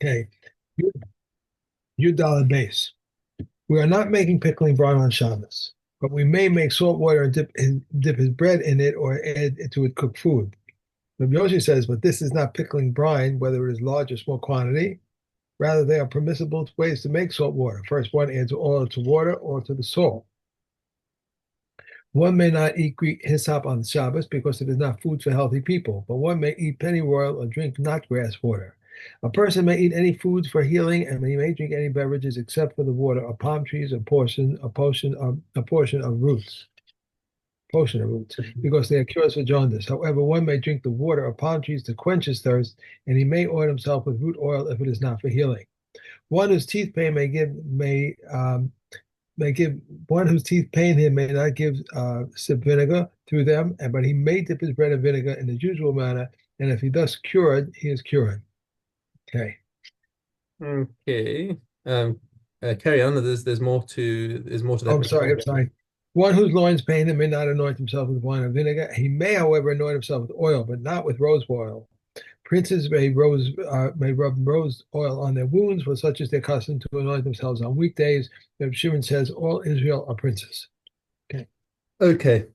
Okay. Yud base. We are not making pickling brine on Shabbos, but we may make salt water and dip his bread in it or add it to it cooked food. Rabbi Yoshi says, but this is not pickling brine, whether it is large or small quantity. Rather, they are permissible ways to make salt water. First, one adds oil to water or to the salt. One may not eat hyssop on Shabbos because it is not food for healthy people, but one may eat pennyroyal or drink not grass water. A person may eat any foods for healing, and he may drink any beverages except for the water of palm trees, a portion of roots, because they are cures for jaundice. However, one may drink the water of palm trees to quench his thirst, and he may oil himself with root oil if it is not for healing. One whose teeth pain may give one whose teeth pain him may not give sip vinegar through them, but he may dip his bread in vinegar in the usual manner, and if he thus cured, he is cured. Okay. Okay. Carry on. There's more to Oh, that. I'm sorry. I'm sorry. One whose loins pain him may not anoint himself with wine or vinegar. He may, however, anoint himself with oil, but not with rose oil. Princes may rub rose oil on their wounds, for such is their custom to anoint themselves on weekdays. Reb Shimon says all Israel are princes. Okay. Okay.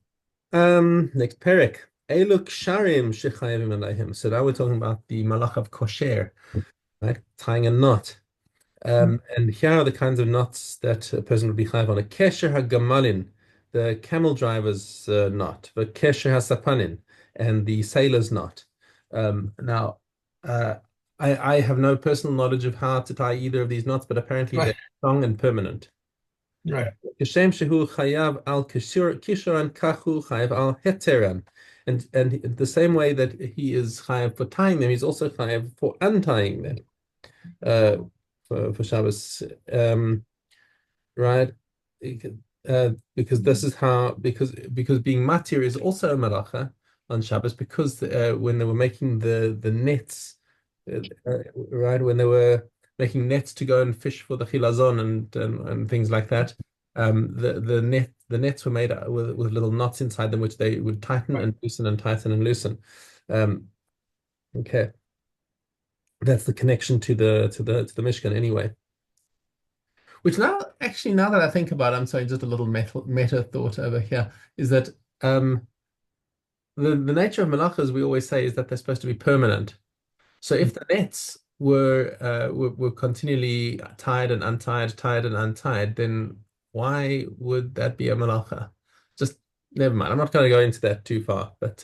Next parak. Eluk sharim shechayim alayhim. So now we're talking about the malach of kosher, right? Tying a knot. And here are the kinds of knots that a person would be chayav on. A kesher hagamalin, the camel driver's knot. The kesher hasapanin, and the sailor's knot. Now, uh, I have no personal knowledge of how to tie either of these knots, but apparently Right. they're strong and permanent. Right. Kishem shehu chayav al kishoran kachu chayav al heteran. And the same way that he is chayav for tying them, he's also chayav for untying them. Uh, for Shabbos, right? Because this is how because being matir is also a malacha on Shabbos because when they were making the nets, right, when they were making nets to go and fish for the chilazon and things like that, the nets were made with little knots inside them which they would tighten Right. and loosen and tighten and loosen. Um, okay, that's the connection to the Mishkan anyway. Which now, actually, now that I think about it, I'm sorry, just a little meta thought over here, is that um, the nature of malachas, we always say, is that they're supposed to be permanent. So if the nets were continually tied and untied, then why would that be a malacha? Just never mind. I'm not going to go into that too far, but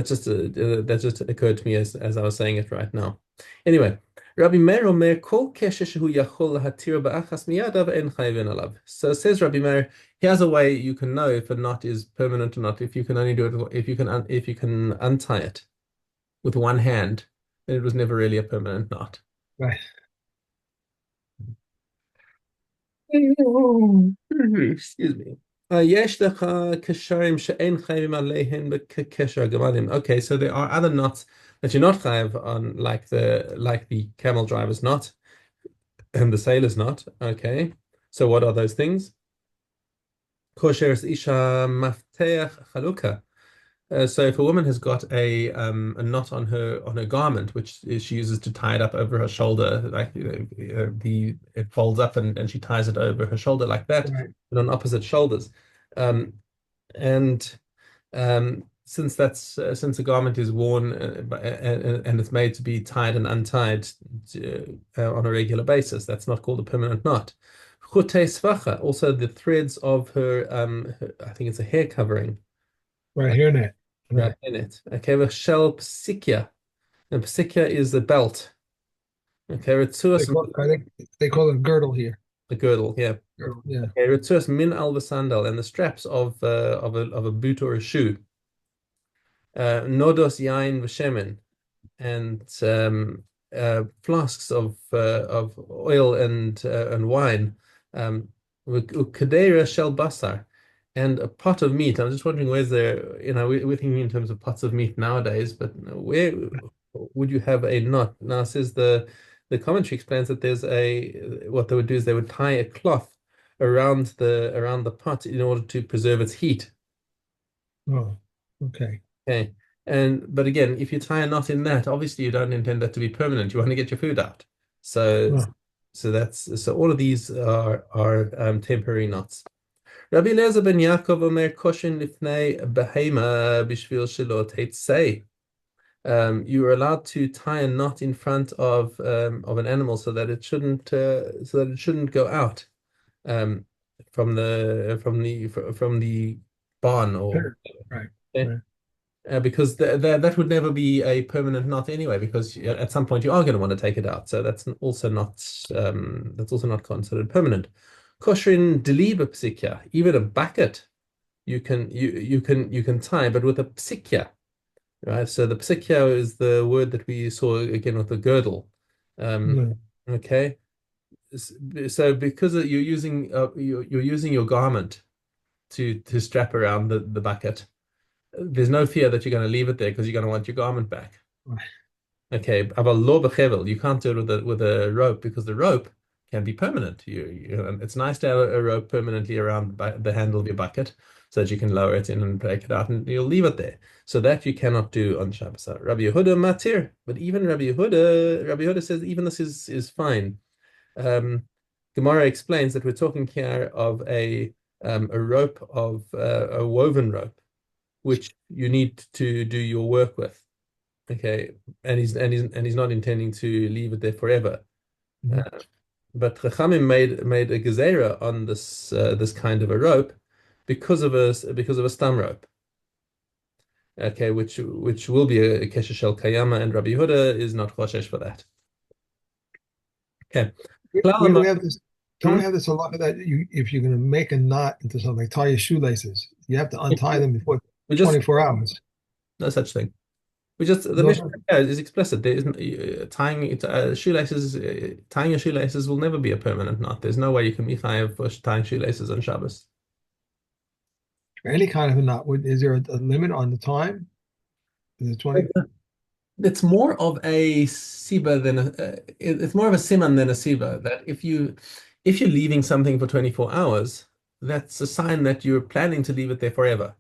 just that just occurred to me as I was saying it right now. Anyway, Rabbi Meir omer kol kesher shehu yachol lahatir ba'achas miyadav en chayvin alav. So says Rabbi Meir, here's a way you can know if a knot is permanent or not. If you can only do it if you can untie it with one hand, then it was never really a permanent knot. Right. Excuse me. יש לך קשרים שאין חייבים עליהם כקשר הגמלים. Okay, so there are other knots that you're not chayav on, like the camel driver's knot and the sailor's knot. Okay, so what are those things? Kosher is isha mafteach chaluka. So if a woman has got a knot on her garment, which she uses to tie it up over her shoulder, like it folds up and she ties it over her shoulder like that, Right. but on opposite shoulders. Um, and since the garment is worn and it's made to be tied and untied on a regular basis, that's not called a permanent knot. Chutei svacha, also the threads of I think it's a hair covering. Right here in it. Right Right. in it. Okay, with shell psikia. And psikia is the belt. Okay, They retsuas, call, I think they call it girdle here. the girdle, yeah. Girdle. Yeah. Okay, retsuas min al sandal and the straps of a boot or a shoe. Nodos yain v'shemen and flasks of oil and wine. Kadera shel basar and a pot of meat. I'm just wondering where's there, we're thinking in terms of pots of meat nowadays, but where would you have a knot? Now, it says the commentary explains that what they would do is they would tie a cloth around the pot in order to preserve its heat. Oh, okay. Okay. But again, if you tie a knot in that, obviously you don't intend that to be permanent. You want to get your food out. So Oh, so all of these are temporary knots. Rabbi Eliezer ben Yaakov omer koshin lifnei behema bishvil shelo teitzei. You are allowed to tie a knot in front of an animal so that it shouldn't go out um, from the barn or sure. Right. okay? Right. Because that would never be a permanent knot anyway, because at some point you are going to want to take it out. So that's also not considered permanent. Koshin deliba psikya, even a bucket you can tie, but with a psikya, right? So the psikya is the word that we saw again with the girdle. Um, No. okay, so because you're using your garment to strap around the bucket, there's no fear that you're going to leave it there because you're going to want your garment back. Right. Okay, but lo bechevel, you can't do it with a rope because the rope can be permanent. It's nice to have a rope permanently around the handle of your bucket so that you can lower it in and take it out, and you'll leave it there. So that you cannot do on Shabbos. Rabbi Yehuda matir, but even Rabbi Yehuda says even this is fine. Um, Gemara explains that we're talking here of a rope of a woven rope, which you need to do your work with. Okay, and he's not intending to leave it there forever. Mhm. Uh, but Chachamim made a gezerah on this kind of a rope because of a stam rope. Okay, which will be a kesher shel kayama, and Rabbi Yehuda is not choshesh for that. Okay, Klal We have this. Don't hmm? we have this a lot that you, if you're going to make a knot into something, like tie your shoelaces, you have to untie them before We just 24 hours. no such thing. We just the Mishnah No, is explicit. There isn't tying your shoelaces will never be a permanent knot. There's no way you can be chayav for tying shoelaces on Shabbos. any kind of a knot. Is there a limit on the time? Is it 20? It's more of a siba than it's more of a siman than a siba. That if you're leaving something for 24 hours, that's a sign that you're planning to leave it there forever.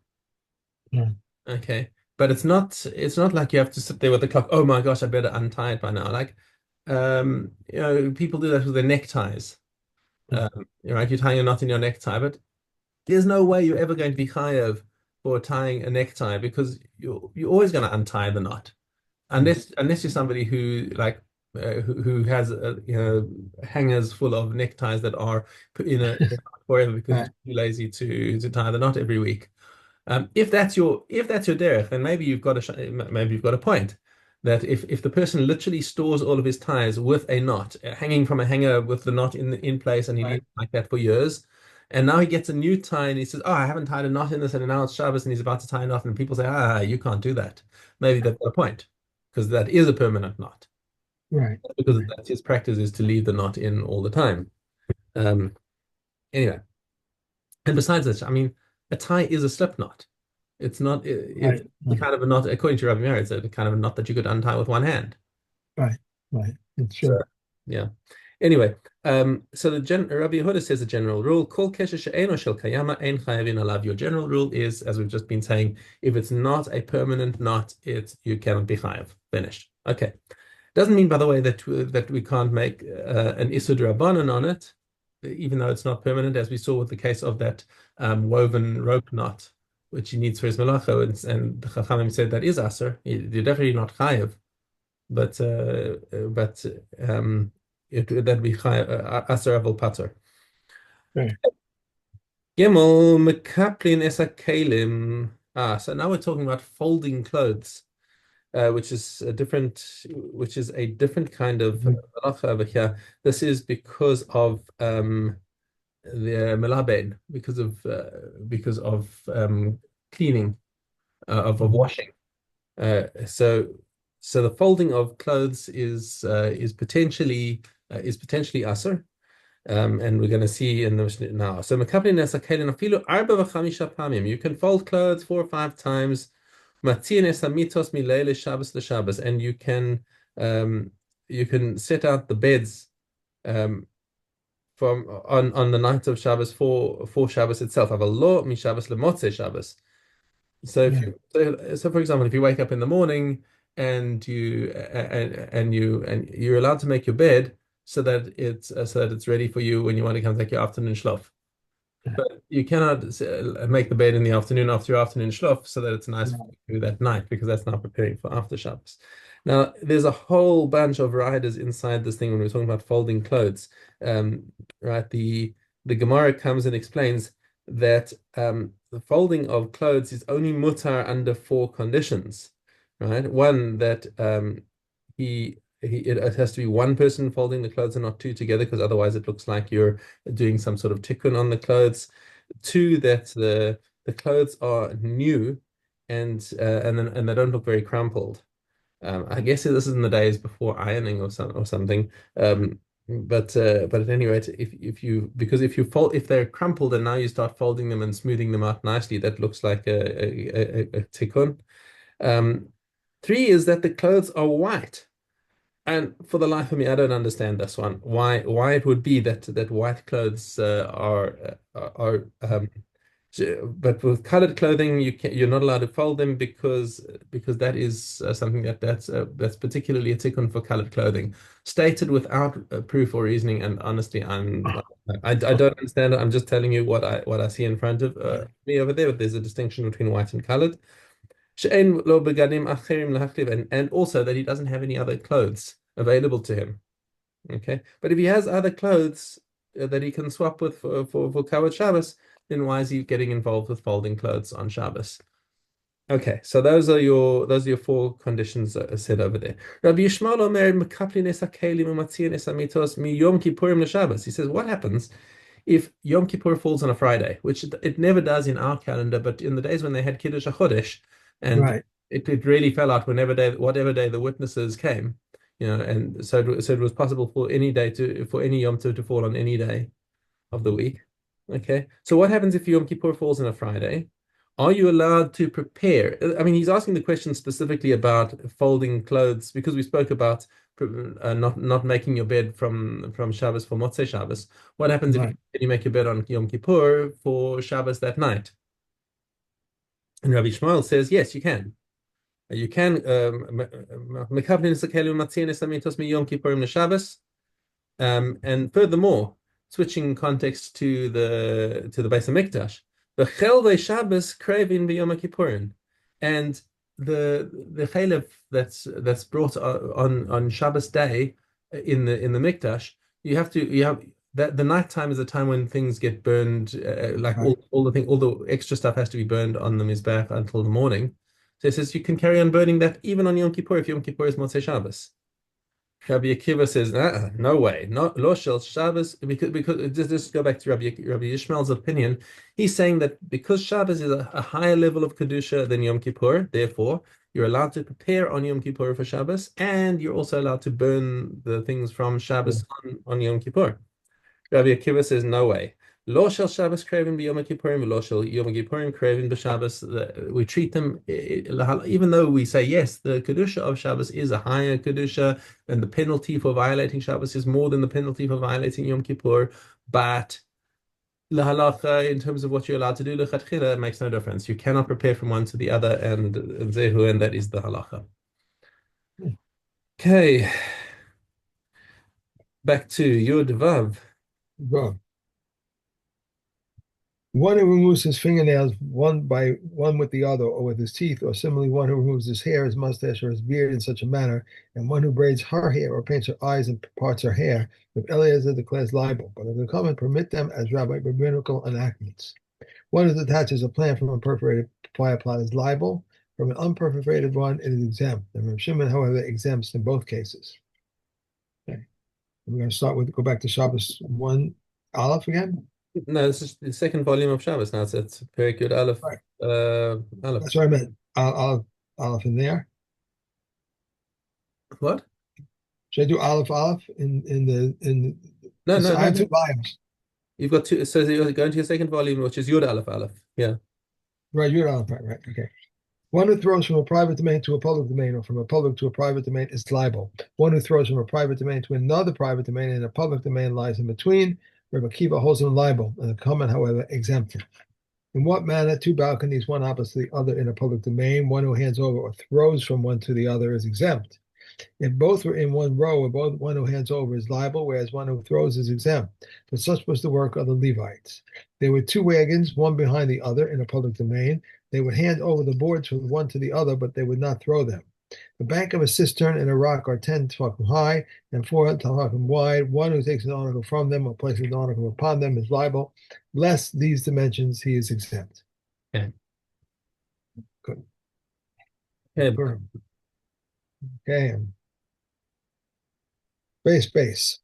No. Okay. But it's not like you have to sit there with the clock. Oh my gosh, I better untie it by now. Like people do that with their neckties. No. Right, you tie a knot in your necktie, but there's no way you're ever going to be chayav for tying a necktie because you're always going to untie the knot. No. Unless you're somebody who like who has hangers full of neckties that are put in a forever because you're Right. too lazy to tie the knot every week. If that's your derech, then maybe you've got a point that if the person literally stores all of his ties with a knot hanging from a hanger with the knot in place and he Right. leaves it like that for years, and now he gets a new tie and he says, "Oh, I haven't tied a knot in this, and now it's Shabbos and he's about to tie a knot," and people say, "Ah, you can't do that." Maybe that's the point because that is a permanent knot Right. because Right. that's his practice is to leave the knot in all the time. Um, anyway, and besides that, I mean, a tie is a slip knot. It's Right. the Right. kind of a knot, according to Rabbi Meir, it's a kind of a knot that you could untie with one hand. Right. Right. It's So, true. yeah. Anyway, so Rabbi Yehuda says a general rule, Kol kesher she'eino shel kayama ein chayavin alav. Your general rule is, as we've just been saying, if it's not a permanent knot, you cannot be chayav. Finished. Okay. Doesn't mean, by the way, that we can't make an isud rabbanan on it, even though it's not permanent, as we saw with the case of that woven rope knot, which he needs for his malacha, and the Chachamim said that is aser. You're definitely not chayav, but that'd be chayav, aser avol pater. Right. Gimel mekaplin esa kalim. So now we're talking about folding clothes. Which is a different kind of Mhm. halacha over here. This is because of the melaben, because of cleaning of Mhm. washing. So the folding of clothes is potentially aser, and we're going to see in the Mishnah now. So mekaplin es hakelim afilu arba v'chamisha pamim. You can fold clothes 4 or 5 times. Matzian es hamitos mileil Shabbos leShabbos, and um, you can set out the beds um, from on the night of Shabbos for Shabbos itself. Avalo mi Shabbos lemotzei Shabbos. Yeah. So for example, if you wake up in the morning and you're allowed to make your bed, so that it's ready for you when you want to come take your afternoon shlof. But you cannot make the bed in the afternoon after your afternoon shlof so that it's nice for Right. you to do that night because that's not preparing for after Shabbos. Now, there's a whole bunch of riders inside this thing when we're talking about folding clothes. Right, the Gemara comes and explains that the folding of clothes is only mutar under four conditions. Right, one that it has to be one person folding the clothes and not two together because otherwise it looks like you're doing some sort of tikkun on the clothes. Two, that the clothes are new and they don't look very crumpled. I guess this is in the days before ironing or something. But at any rate, if you fold if they're crumpled and now you start folding them and smoothing them out nicely, that looks like a tikkun. Um, Three is that the clothes are white. And for the life of me, I don't understand this one. Why it would be that white clothes but with colored clothing you're not allowed to fold them because that is something that's particularly a tikkun for colored clothing, stated without proof or reasoning. And honestly, I don't understand it. I'm just telling you what I see in front of me over there. There's a distinction between white and colored. שאין לו בגדים אחרים להחליף, and also that he doesn't have any other clothes available to him. Okay, but if he has other clothes that he can swap with for Kavod Shabbos, then why is he getting involved with folding clothes on Shabbos? Okay, so those are your four conditions said over there. Rabbi Yishmael Omer mekaplin es hakelim umatzion es hamitos mi Yom Kippurim leShabbos. He says, what happens if Yom Kippur falls on a Friday, which it never does in our calendar, but in the days when they had Kiddush HaChodesh, and Right. it really fell out whatever day the witnesses came, and so it was possible for any Yom Tov to fall on any day of the week. Okay, so what happens if Yom Kippur falls on a Friday? Are you allowed to prepare? I mean, he's asking the question specifically about folding clothes because we spoke about not making your bed from Shabbos for Motzei Shabbos. What happens if Right. you make your bed on Yom Kippur for Shabbos that night? And Rabbi Shmuel says, yes, you can. You can and furthermore, switching context to the Beis Hamikdash, the Chelvei Shabbos craving b'Yom Kippurim, and the chalev that's brought on Shabbos day in the Mikdash, you have that the nighttime is the time when things get burned, like Right. all the extra stuff has to be burned on the mizbeach until the morning. So it says you can carry on burning that even on Yom Kippur if Yom Kippur is Motzei Shabbos. Rabbi Akiva says, no way, not lo shel Shabbos, because just go back to Rabbi Yishmael's opinion. He's saying that because Shabbos is a higher level of kedusha than Yom Kippur, therefore you're allowed to prepare on Yom Kippur for Shabbos, and you're also allowed to burn the things from Yeah. Shabbos on Yom Kippur. Rabbi Akiva says, no way. Lo shel Shabbos craving b'Yom Kippurim, lo shel Yom Kippurim craving b'Shabbos. We treat them, even though we say yes, the kedusha of Shabbos is a higher kedusha, and the penalty for violating Shabbos is more than the penalty for violating Yom Kippur. But lahalacha, in terms of what you're allowed to do, lechatchila, it makes no difference. You cannot prepare from one to the other, and zehu, and that is the halacha. Okay, back to Yud Vav. Go. One who removes his fingernails one by one with the other, or with his teeth, or similarly one who removes his hair, his mustache, or his beard in such a manner, and one who braids her hair or paints her eyes and parts her hair, if Eliezer declares libel. But if the common permit them as rabbinical enactments. One who detaches a plant from a perforated papaya plant is liable. From an unperforated one, it is exempt. And Rav Shimon, however, exempts in both cases. Okay. We're going to go back to Shabbos 1 Aleph again. No, this is the second volume of Shabbos now. It's very good. Aleph, Right. Aleph. That's what I meant. Aleph in there. What? Should I do Aleph in No, no, I no, have two no. volumes. You've got two. So you're going to your second volume, which is Yud Aleph Aleph. Yeah. Right, you're Aleph, right, okay. One who throws from a private domain to a public domain or from a public to a private domain is liable. One who throws from a private domain to another private domain and a public domain lies in between. Rabbi Akiva holds him liable, and the comment, however, exempted. In what manner two balconies, one opposite the other in a public domain, one who hands over or throws from one to the other is exempt. If both were in one row, or both one who hands over is liable, whereas one who throws is exempt. But such was the work of the Levites. There were two wagons, one behind the other, in a public domain. They would hand over the boards from one to the other, but they would not throw them. The bank of a cistern and a rock are 10 tefachim high and 4 tefachim wide. One who takes an article from them or places an article upon them is liable. Less these dimensions, he is exempt. Okay. Good. Okay. Okay. Base.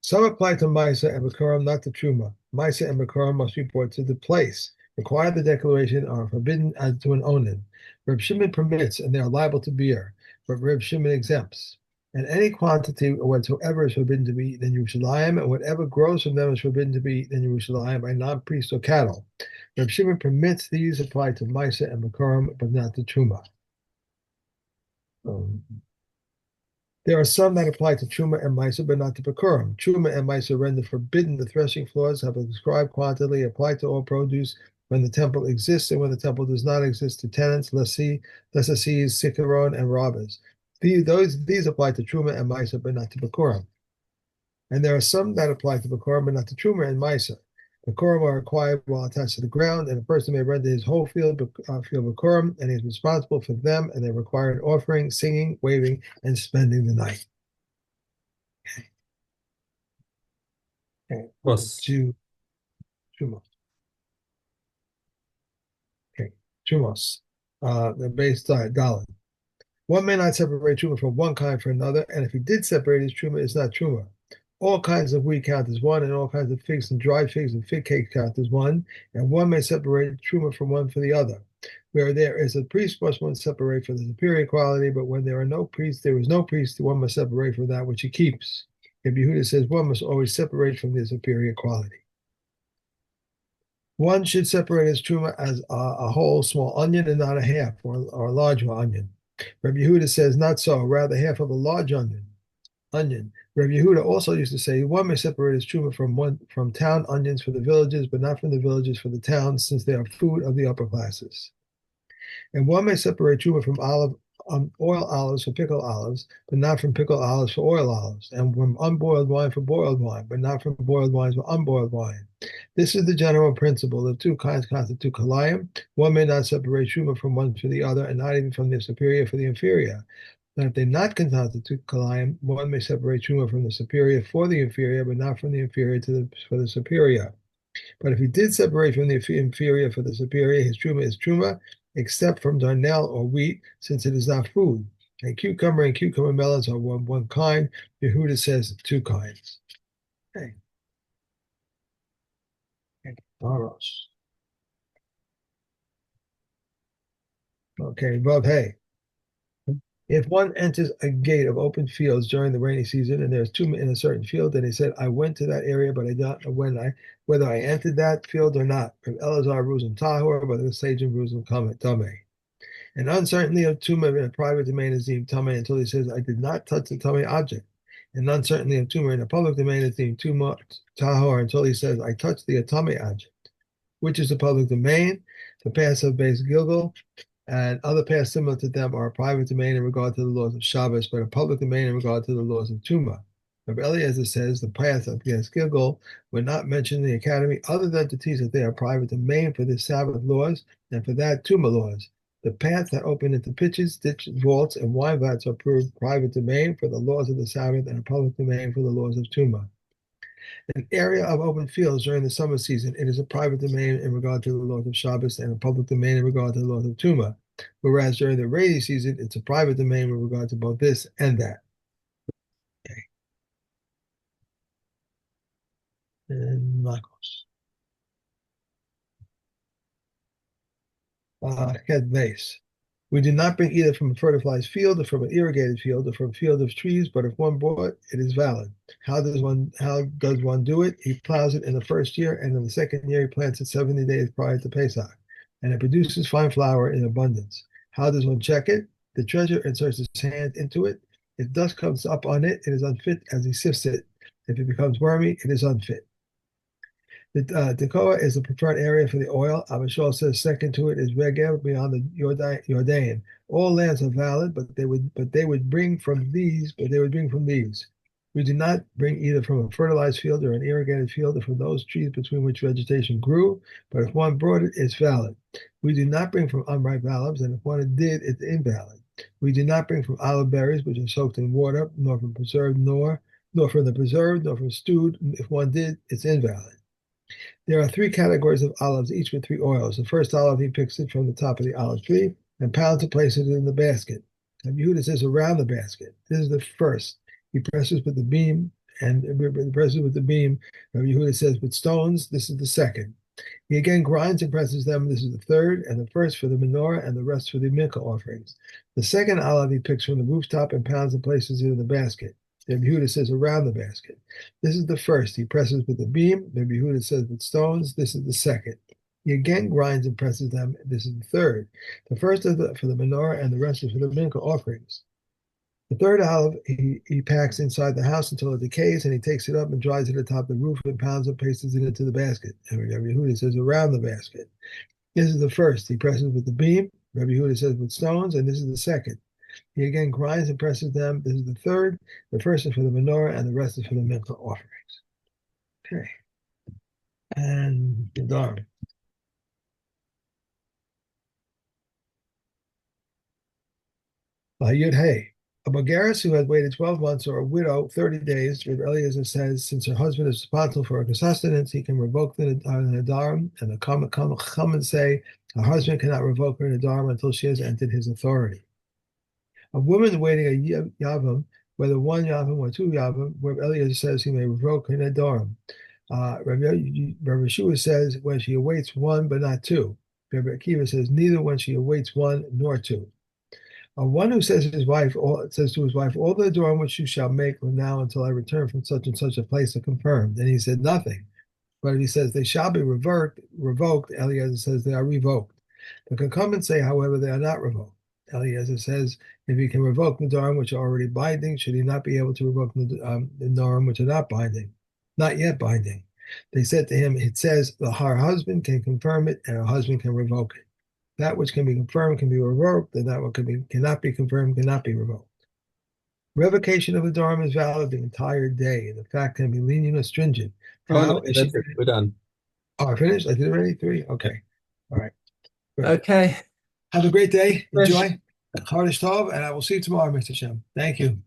Some apply to Misa and Bikurim, not to Truma. Misa and Bikurim must report to the place, require the declaration, are forbidden as to an onen. Reb Shimon permits, and they are liable to beer, but Reb Shimon exempts. And any quantity whatsoever is forbidden to be eaten in Yerushalayim, and whatever grows from them is forbidden to be eaten in Yerushalayim by non-priests or cattle. Reb Shimon permits these apply to Misa and Bikurim, but not to Truma. There are some that apply to Truma and Misa, but not to Bikurim. Truma and Misa render forbidden. The threshing floors have a prescribed quantity applied to all produce when the temple exists and when the temple does not exist to tenants, lessees, sikaron, and robbers. These apply to Truma and Misa, but not to Bikurim. And there are some that apply to Bikurim, but not to Truma and Misa. Bikurim are acquired while attached to the ground, and a person may render his whole field Bikurim, and he is responsible for them, and they require an offering, singing, waving, and spending the night. Okay. Trumos. Okay, Trumos. The base Dalit. One may not separate Truma from one kind for another, and if he did separate his Truma, it's not Truma. All kinds of wheat count as one, and all kinds of figs and dried figs and fig cake count as one, and one may separate Truma from one for the other. Where there is a priest, must one separate for the superior quality, but when there is no priest, one must separate for that which he keeps. If Yehuda says one must always separate from the superior quality. One should separate his Truma as a whole small onion and not a half or a large onion. Rabbi Yehuda says not so, rather half of a large onion. Rabbi Yehuda also used to say one may separate his truma from town onions for the villages, but not from the villages for the towns, since they are food of the upper classes. And one may separate truma from oil olives for pickled olives, but not from pickled olives for oil olives, and from unboiled wine for boiled wine, but not from boiled wines for unboiled wine. This is the general principle. The two kinds constitute kalayim. One may not separate truma from one for the other, and not even from the superior for the inferior. That if they not constitute kalayim, one may separate truma from the superior for the inferior, but not from the inferior for the superior. But if he did separate from the inferior for the superior, his truma is truma, except from darnel or wheat, since it is not food. And cucumber melons are one kind. Yehuda says 2 kinds. Okay. Aros. Okay, Vav Hey. If one enters a gate of open fields during the rainy season and there's two in a certain field, then he said, I went to that area, but I don't know whether I entered that field or not. From Elazar Ruzim Tahor, but the sage of Ruzim Tameh. And uncertainty of Tumah in a private domain is deemed Tameh until he says, I did not touch the Tameh object. And uncertainty of Tumah in a public domain is deemed Tumah Tahor until he says, I touched the Tameh object, which is the public domain, the pass of Beis Gilgal, and other paths similar to them are a private domain in regard to the laws of Shabbos, but a public domain in regard to the laws of Tumah. Rabbi Eliezer says the paths of Beis Gilgal were not mentioned in the academy other than to teach that they are private domain for the Sabbath laws and for that Tumah laws. The paths that open into pitches, ditches, vaults, and wine vats are proved private domain for the laws of the Sabbath and a public domain for the laws of Tumah. An area of open fields during the summer season, it is a private domain in regard to the laws of Shabbos and a public domain in regard to the laws of Tumah. Whereas during the rainy season, it's a private domain with regard to both this and that. Okay. And Lakos. Head base. We do not bring either from a fertilized field or from an irrigated field or from a field of trees, but if one bought, it is valid. How does one do it? He plows it in the first year, and in the second year he plants it 70 days prior to Pesach, and it produces fine flour in abundance. How does one check it? The treasurer inserts his hand into it. If dust comes up on it, it is unfit as he sifts it. If it becomes wormy, it is unfit. The Tekoa is the preferred area for the oil. Abishol says second to it is Regev beyond the Jordan. All lands are valid, but they would bring from these, but they would bring from these. We do not bring either from a fertilized field or an irrigated field or from those trees between which vegetation grew, but if one brought it, it's valid. We do not bring from unripe olives, and if one did, it's invalid. We do not bring from olive berries, which are soaked in water, nor from preserved, nor from the preserved, nor from stewed. If one did, it's invalid. There are three categories of olives, each with three oils. The first olive, he picks it from the top of the olive tree and pounds and places it in the basket. And Yehuda says around the basket. This is the first. He presses with the beam, and presses with the beam. Yehuda says with stones. This is the second. He again grinds and presses them. This is the third, and the first for the menorah, and the rest for the mincha offerings. The second olive he picks from the rooftop and pounds and places it in the basket. Rabbi Yehuda says around the basket. This is the first. He presses with the beam. Rabbi Yehuda says with stones. This is the second. He again grinds and presses them. This is the third. The first is for the menorah, and the rest is for the mincha offerings. The third olive he packs inside the house until it decays, and he takes it up and dries it atop the roof and pounds and pastes it into the basket. And Rabbi Yehuda says around the basket. This is the first. He presses with the beam. Rabbi Yehuda says with stones, and this is the second. He again grinds and presses them. This is the third. The first is for the menorah, and the rest is for the mincha offerings. Okay. And Gedar. Yud Hey. A Bulgaris who has waited 12 months or a widow 30 days, Rabbi Eliezer says, since her husband is responsible for her sustenance, he can revoke the Nadarim, and the Chachamim say her husband cannot revoke her Nadarim until she has entered his authority. A woman waiting a Yavam, whether one Yavam or two Yavam, Rabbi Eliezer says he may revoke her Nadarim. Rabbi Shua says when she awaits one but not two. Rabbi Akiva says neither when she awaits one nor two. One who says to his wife, all the Nedarim which you shall make from now until I return from such and such a place are confirmed. And he said nothing. But if he says they shall be revoked, Eliezer says they are revoked. The Chachamim say, however, they are not revoked. Eliezer says if he can revoke Nedarim which are already binding, should he not be able to revoke Nedarim which are not binding, not yet binding? They said to him, it says her husband can confirm it and her husband can revoke it. That which can be confirmed can be revoked, and that which cannot be confirmed cannot be revoked. Revocation of the Dharma is valid the entire day. The fact can be lenient or stringent. Oh, no, How is she? that's it. We're done. Oh, I finished? I did it already? Three? Okay. All right. Good. Okay. Have a great day. Fish. Enjoy. Chodesh Tov, and I will see you tomorrow, Mr. Shem. Thank you.